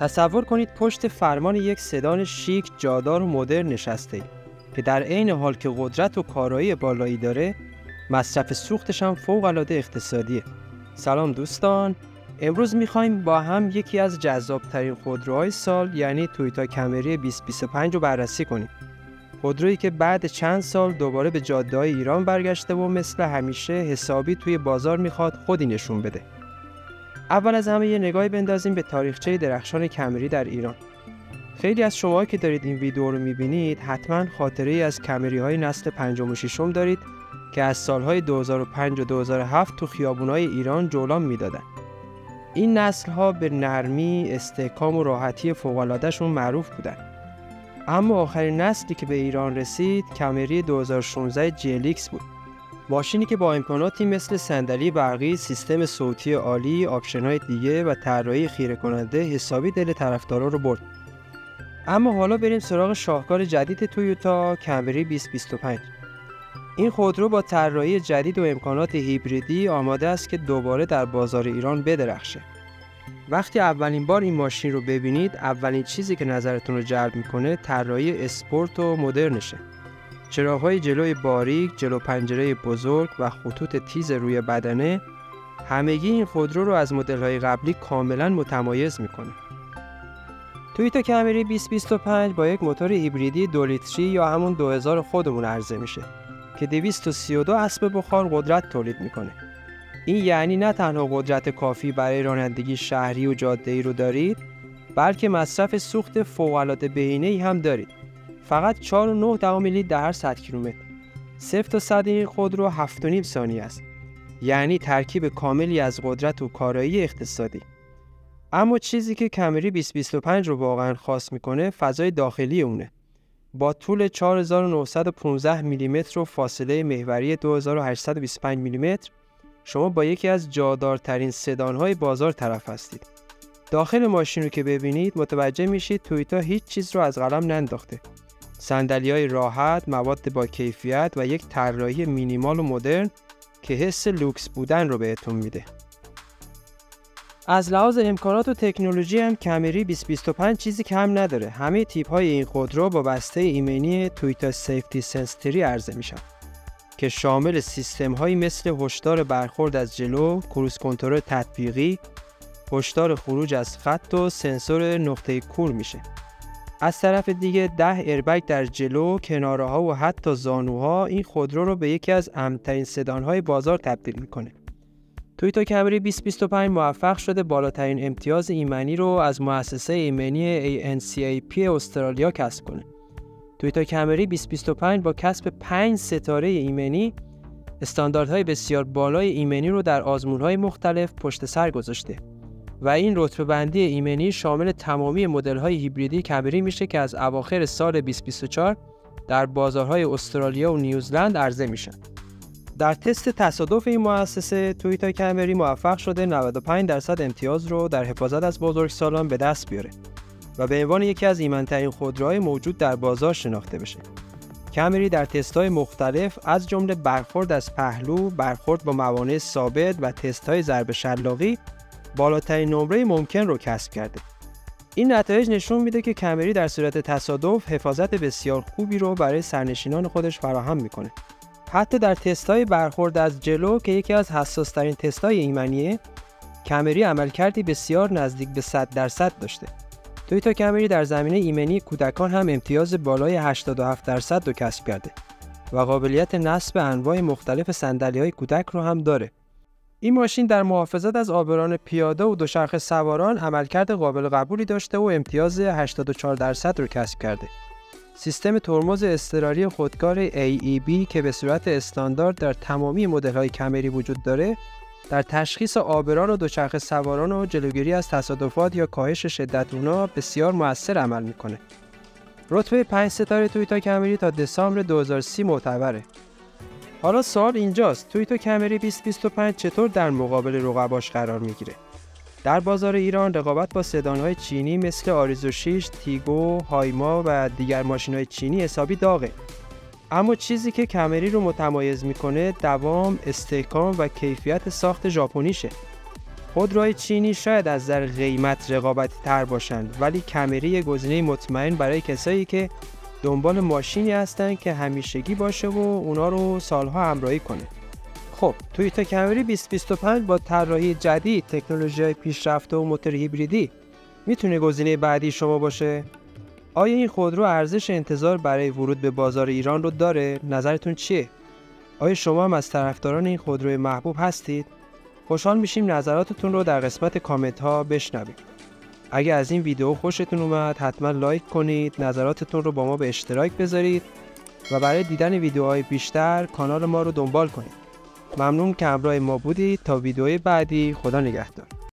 تصور کنید پشت فرمان یک سدان شیک، جادار و مدرن نشسته‌اید که در عین حال که قدرت و کارایی بالایی داره، مصرف سوختش هم فوق‌العاده اقتصادیه. سلام دوستان، امروز می‌خوایم با هم یکی از جذاب‌ترین خودروهای سال یعنی تویوتا کمری 2025 رو بررسی کنیم. خودرویی که بعد چند سال دوباره به جاده‌های ایران برگشته و مثل همیشه حسابی توی بازار میخواد خودی نشون بده. اول از همه یه نگاهی بندازیم به تاریخچه درخشان کمری در ایران. خیلی از شما که دارید این ویدیو رو میبینید حتما خاطره‌ای از کمری‌های نسل 5 و 6 دارید که از سالهای 2005 و 2007 تو خیابون‌های ایران جولان میدادن. این نسل‌ها به نرمی، استحکام و راحتی فوق‌العاده‌شون معروف بودن. اما آخرین نسلی که به ایران رسید کمری 2016 GLX بود. ماشینی که با امکاناتی مثل صندلی برقی، سیستم صوتی عالی، آپشن‌های دیگه و طراحی خیره کننده حسابی دل طرفدارا رو برد. اما حالا بریم سراغ شاهکار جدید تویوتا کمری 2025. این خودرو با طراحی جدید و امکانات هیبریدی آماده است که دوباره در بازار ایران بدرخشه. وقتی اولین بار این ماشین رو ببینید، اولین چیزی که نظرتون رو جلب میکنه طراحی اسپورت و مدرنشه. چراغ‌های جلوی باریک، جلو پنجره بزرگ و خطوط تیز روی بدنه، همگی این خودرو رو از مدل‌های قبلی کاملاً متمایز میکنه. تویوتا کمری 2025 با یک موتور هیبریدی 2 لیتری یا همون 2000 خودمون عرضه میشه که 232 اسب بخار قدرت تولید میکنه. این یعنی نه تنها قدرت کافی برای رانندگی شهری و جاده‌ای رو دارید، بلکه مصرف سوخت فوق‌العاده بهینه‌ای هم دارید. فقط 4.9 لیتر در هر 100 کیلومتر. 0 تا 100 این خودرو 7.5 ثانیه است. یعنی ترکیب کاملی از قدرت و کارایی اقتصادی. اما چیزی که کمری 2025 رو واقعاً خاص میکنه فضای داخلی اونه. با طول 4915 میلیمتر و فاصله محوری 2825 میلیمتر شما با یکی از جادارترین سدان‌های بازار طرف هستید. داخل ماشین رو که ببینید متوجه میشید تویوتا هیچ چیز رو از قلم ننداخته. صندلی‌های راحت، مواد با کیفیت و یک طراحی مینیمال و مدرن که حس لوکس بودن رو بهتون میده. از لحاظ امکانات و تکنولوژی هم کمری 2025 چیزی کم نداره. همه تیپ‌های این خودرو با بسته ایمنی تویوتا سیفتی سنس 3 عرضه میشن که شامل سیستم‌هایی مثل هشدار برخورد از جلو، کروز کنترل تطبیقی، هشدار خروج از خط و سنسور نقطه کور میشه. از طرف دیگه 10 ایربگ در جلو، کناره‌ها و حتی زانوها این خودرو رو به یکی از امن‌ترین سدان‌های بازار تبدیل میکنه. تویوتا کمری 2025 موفق شده بالاترین امتیاز ایمنی رو از مؤسسه ایمنی ANCAP استرالیا کسب کنه. تویوتا کمری 2025 با کسب 5 ستاره ایمنی استانداردهای بسیار بالای ایمنی رو در آزمون‌های مختلف پشت سر گذاشته و این رتبه‌بندی ایمنی شامل تمامی مدل‌های هیبریدی کمری میشه که از اواخر سال 2024 در بازارهای استرالیا و نیوزلند عرضه میشن. در تست تصادف این مؤسسه تویوتا کمری موفق شده 95% امتیاز رو در حفاظت از بزرگسالان به دست بیاره و به عنوان یکی از ایمن‌ترین خودروهای موجود در بازار شناخته بشه. کمری در تست‌های مختلف از جمله برخورد از پهلو، برخورد با موانع ثابت و تست‌های ضرب شلاقی بالاترین نمره ممکن رو کسب کرده. این نتایج نشون میده که کمری در صورت تصادف حفاظت بسیار خوبی رو برای سرنشینان خودش فراهم میکنه. حتی در تست‌های برخورد از جلو که یکی از حساس‌ترین تست‌های ایمنیه، کمری عملکردی بسیار نزدیک به 100% داشته. تویوتا کمری در زمینه ایمنی کودکان هم امتیاز بالای 87% رو کسب کرده و قابلیت نصب انواع مختلف صندلی‌های کودک رو هم داره. این ماشین در محافظت از عابران پیاده و دوچرخه سواران عملکرد قابل قبولی داشته و امتیاز 84% رو کسب کرده. سیستم ترمز اضطراری خودکار AEB که به صورت استاندارد در تمامی مدل‌های کمری وجود داره، در تشخیص عابران و دوچرخه سواران و جلوگیری از تصادفات یا کاهش شدت اونها بسیار مؤثر عمل میکنه. رتبه 5 ستاره تویوتا کمری تا دسامبر 2030 معتبره. حالا سوال اینجاست، تویوتا کمری 2025 چطور در مقابل رقباش قرار میگیره؟ در بازار ایران رقابت با سدان‌های چینی مثل آریزو 6، تیگو، هایما و دیگر ماشین‌های چینی حسابی داغه. اما چیزی که کمری رو متمایز میکنه دوام، استحکام و کیفیت ساخت ژاپنیشه. خودروهای چینی شاید از نظر قیمت رقابتی تر باشند، ولی کمری یه گزینه مطمئن برای کسایی که دنبال ماشینی هستن که همیشگی باشه و اونا رو سالها همراهی کنه. خب تویوتا کمری 2025 با طراحی جدید، تکنولوژی‌های پیشرفته و موتور هیبریدی میتونه گزینه بعدی شما باشه؟ آیا این خودرو ارزش انتظار برای ورود به بازار ایران رو داره؟ نظرتون چیه؟ آیا شما هم از طرفداران این خودروی محبوب هستید؟ خوشحال میشیم نظراتتون رو در قسمت کامنت ها بشنویم. اگه از این ویدیو خوشتون اومد حتما لایک کنید، نظراتتون رو با ما به اشتراک بذارید و برای دیدن ویدیوهای بیشتر کانال ما رو دنبال کنید. ممنون که همراه ما بودید. تا ویدیوهای بعدی، خدا نگهدار.